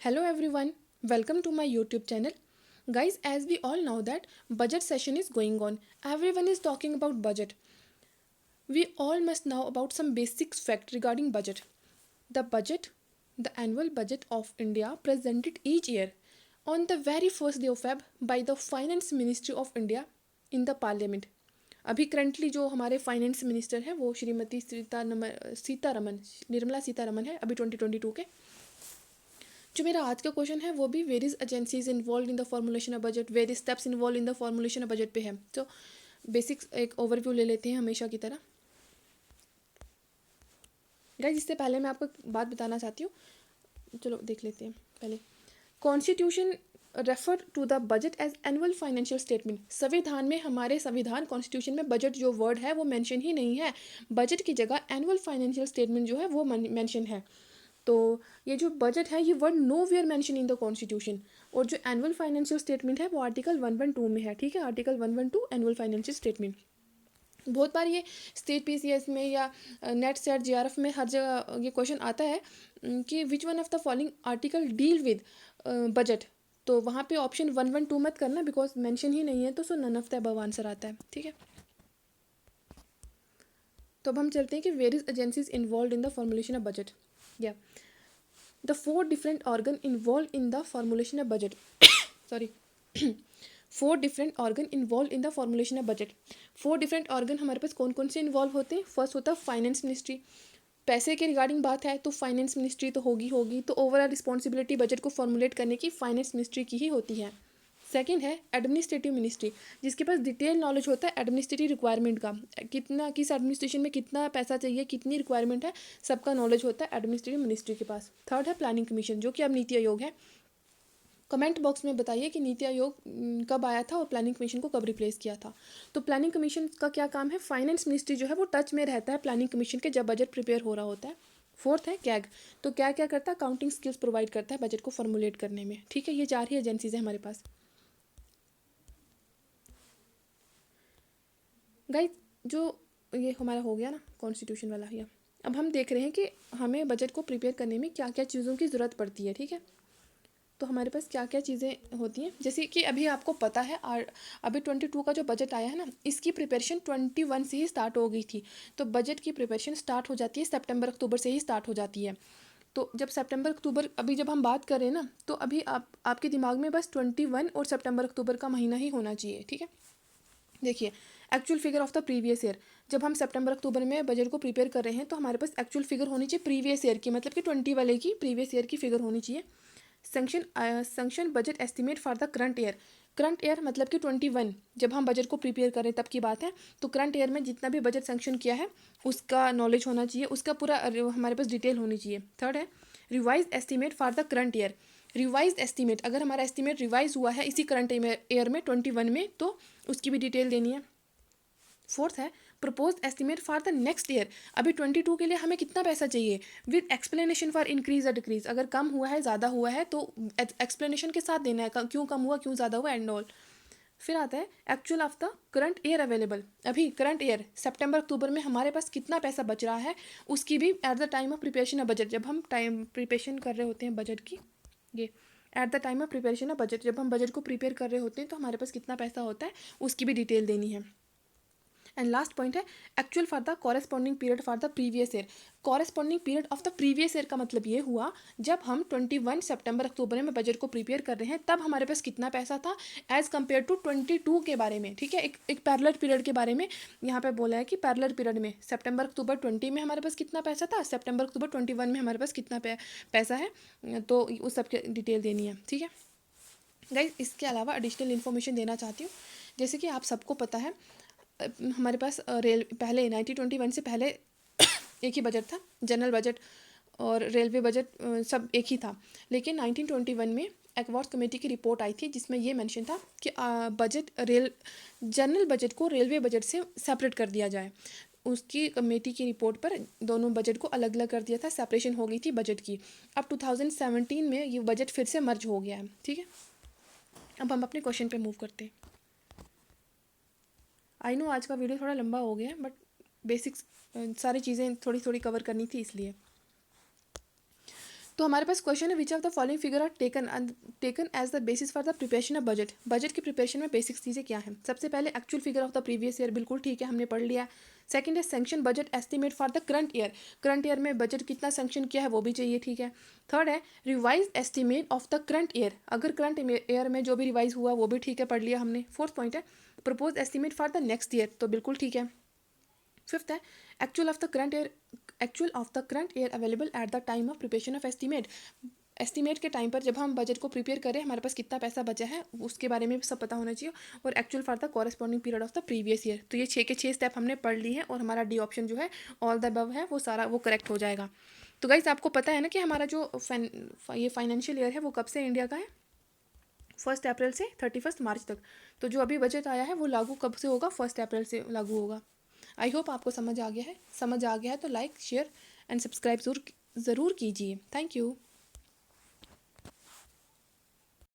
Hello everyone, welcome to my YouTube channel. Guys, as we all know that budget session is going on. Everyone is talking about budget. We all must know about some basic fact regarding budget. The budget, the annual budget of India presented each year on the very first day of Feb by the Finance Ministry of India in the Parliament. अभी currently जो हमारे finance minister हैं वो श्रीमती सीतारमन निर्मला सीतारमन है अभी 2022 के। जो मेरा आज का क्वेश्चन है वो भी various agencies involve in the formulation of budget, various steps involve in the formulation of budget पे है। तो बेसिक्स एक ओवरव्यू ले लेते हैं हमेशा की तरह। गाइस, इससे पहले मैं आपको बात बताना चाहती हूँ, चलो देख लेते हैं पहले। Constitution refer to the budget as annual financial statement. संविधान में, हमारे संविधान कॉन्स्टिट्यूशन में बजट जो वर्ड है वो मेंशन ही नहीं है। बजट की जगह एनुअल फाइनेंशियल स्टेटमेंट जो है वो मेंशन है। तो ये जो बजट है ये word nowhere mention in the constitution. और जो एनुअल फाइनेंशियल स्टेटमेंट है वो आर्टिकल 112 में है। ठीक है, आर्टिकल 112 एनुअल फाइनेंशियल स्टेटमेंट। बहुत बार ये स्टेट पीसीएस में या नेट सेट जेआरएफ में हर जगह ये क्वेश्चन आता है कि which one of the following article deal with budget. तो वहाँ पे ऑप्शन 112 मत करना बिकॉज मेंशन ही नहीं है, तो so none of the above answer आता है। ठीक है, तो अब हम चलते हैं कि various agencies involve in the formulation of budget. या the four different organ involved in the formulation of budget sorry four different organ involve in the formulation of budget. Four different organ हमारे पास कौन कौन से involve होते हैं? First होता है finance ministry. पैसे के रिगार्डिंग बात है तो फाइनेंस मिनिस्ट्री तो होगी, तो ओवरऑल रिस्पॉन्सिबिलिटी बजट को फॉर्मुलेट करने की फाइनेंस मिनिस्ट्री की ही होती है। सेकेंड है एडमिनिस्ट्रेटिव मिनिस्ट्री, जिसके पास डिटेल नॉलेज होता है एडमिनिस्ट्रेटिव रिक्वायरमेंट का, कितना किस एडमिनिस्ट्रेशन में कितना पैसा चाहिए, कितनी रिक्वायरमेंट है, सबका नॉलेज होता है एडमिनिस्ट्रेटिव मिनिस्ट्री के पास। थर्ड है प्लानिंग कमीशन, जो कि अब नीति आयोग है। कमेंट बॉक्स में बताइए कि नीति आयोग कब आया था और प्लानिंग कमीशन को कब रिप्लेस किया था। तो प्लानिंग कमीशन का क्या काम है? फाइनेंस मिनिस्ट्री जो है वो टच में रहता है प्लानिंग कमीशन के जब बजट प्रिपेयर हो रहा होता है। फोर्थ है कैग। तो क्या क्या करता है? काउंटिंग स्किल्स प्रोवाइड करता है बजट को फॉर्मुलेट करने में। ठीक है, ये चार ही एजेंसीज हैं हमारे पास। गाइस, जो ये हमारा हो गया ना कॉन्स्टिट्यूशन वाला, ये अब हम देख रहे हैं कि हमें बजट को प्रिपेयर करने में क्या क्या चीज़ों की ज़रूरत पड़ती है। ठीक है, तो हमारे पास क्या क्या चीज़ें होती हैं, जैसे कि अभी आपको पता है अभी 22 का जो बजट आया है ना, इसकी प्रिपरेशन 21 से ही स्टार्ट हो गई थी। तो बजट की प्रिपरेशन स्टार्ट हो जाती है सितंबर अक्टूबर से ही स्टार्ट हो जाती है। तो जब सितंबर अक्टूबर, अभी जब हम बात कर रहे हैं ना, तो अभी आपके दिमाग में बस 21 और सितंबर अक्टूबर का महीना ही होना चाहिए। ठीक है, देखिए actual figure of the previous year. जब हम सितंबर अक्टूबर में बजट को प्रिपेयर कर रहे हैं तो हमारे पास एक्चुअल फिगर होनी चाहिए प्रीवियस ईयर की, मतलब कि 20 वाले की प्रीवियस ईयर की फिगर होनी चाहिए। Suction budget estimate for the current year. Current year मतलब कि 21, जब हम बजट को प्रिपेयर करें तब की बात है। तो करंट ईयर में जितना भी बजट सेंक्शन किया है उसका नॉलेज होना चाहिए, उसका पूरा हमारे पास डिटेल होनी चाहिए। थर्ड है revise estimate for the current year. Revise estimate, अगर हमारा एस्टिमेट रिवाइज हुआ है इसी करंट ईयर में 21 में, तो उसकी भी डिटेल देनी है। फोर्थ है propose estimate for the next year. अभी 22 के लिए हमें कितना पैसा चाहिए, विद एक्सप्लेनेशन फॉर इंक्रीज या डिक्रीज। अगर कम हुआ है, ज़्यादा हुआ है, तो एक्सप्लेनेशन के साथ देना है क्यों कम हुआ, क्यों ज़्यादा हुआ, एंड ऑल। फिर आता है actual of the current year available. अभी करंट ईयर सितंबर अक्टूबर में हमारे पास कितना पैसा बच रहा है, उसकी भी at the time of preparation of budget, जब हम टाइम प्रिपरेशन कर रहे होते हैं बजट की, ये at the time of preparation of budget, जब हम बजट को प्रिपेयर कर रहे होते हैं तो हमारे पास कितना पैसा होता है उसकी भी डिटेल देनी है। एंड लास्ट पॉइंट है actual for the corresponding period for the previous year. Corresponding period of the previous year का मतलब ये हुआ जब हम 21 सितंबर अक्टूबर में बजट को प्रिपेयर कर रहे हैं तब हमारे पास कितना पैसा था एज कम्पेयर टू 22 के बारे में। ठीक है, एक पैरेलल पीरियड के बारे में यहाँ पे बोला है कि पैरेलल पीरियड में सितंबर अक्टूबर 20 में हमारे पास कितना पैसा था, सितंबर अक्टूबर 21 में हमारे पास कितना पैसा है, तो उस सब की डिटेल देनी है। ठीक है गाइस, इसके अलावा एडिशनल इन्फॉर्मेशन देना चाहती हूँ। जैसे कि आप सबको पता है हमारे पास रेल पहले 1921 से पहले एक ही बजट था, जनरल बजट और रेलवे बजट सब एक ही था। लेकिन 1921 में एक्वार्ड्स कमेटी की रिपोर्ट आई थी जिसमें ये मेंशन था कि जनरल बजट को रेलवे बजट से सेपरेट कर दिया जाए। उसकी कमेटी की रिपोर्ट पर दोनों बजट को अलग अलग कर दिया था, सेपरेशन हो गई थी बजट की। अब 2017 में ये बजट फिर से मर्ज हो गया है। ठीक है, अब हम अपने क्वेश्चन पे मूव करते हैं। आई नो आज का वीडियो थोड़ा लंबा हो गया है बट बेसिक्स सारी चीज़ें थोड़ी थोड़ी कवर करनी थी इसलिए। तो हमारे पास क्वेश्चन है, which of the following figure are taken as the basis for the preparation of budget. Budget की प्रिपरेशन में बेसिक चीज़ें क्या है? सबसे पहले actual figure of the previous year, बिल्कुल ठीक है, हमने पढ़ लिया। सेकंड है sanction budget estimate for the current year, current year में बजट कितना सैंक्शन किया है वो भी चाहिए, ठीक है। थर्ड है revise estimate of the current year, अगर करंट ईयर में जो भी रिवाइज हुआ वो भी ठीक है, पढ़ लिया हमने। फोर्थ पॉइंट है propose estimate for the next year, तो बिल्कुल ठीक है। फिफ्थ है actual of the current year available at the time of preparation of estimate. Estimate के टाइम पर जब हम बजट को प्रिपेयर करें हमारे पास कितना पैसा बचा है उसके बारे में भी सब पता होना चाहिए। और actual for the corresponding period of the previous year. तो ये 6 के 6 स्टेप हमने पढ़ ली है और हमारा डी ऑप्शन जो है ऑल द अबव है वो सारा वो करेक्ट हो जाएगा। तो गाइस आपको पता है ना कि हमारा जो ये फाइनेंशियल ईयर है वो कब से इंडिया का है? 1 अप्रैल से 31 मार्च तक। तो जो अभी बजट आया है वो लागू कब से होगा? 1 अप्रैल से लागू होगा। आई होप आपको समझ आ गया है। समझ आ गया है तो लाइक शेयर एंड सब्सक्राइब ज़रूर कीजिए। Thank you.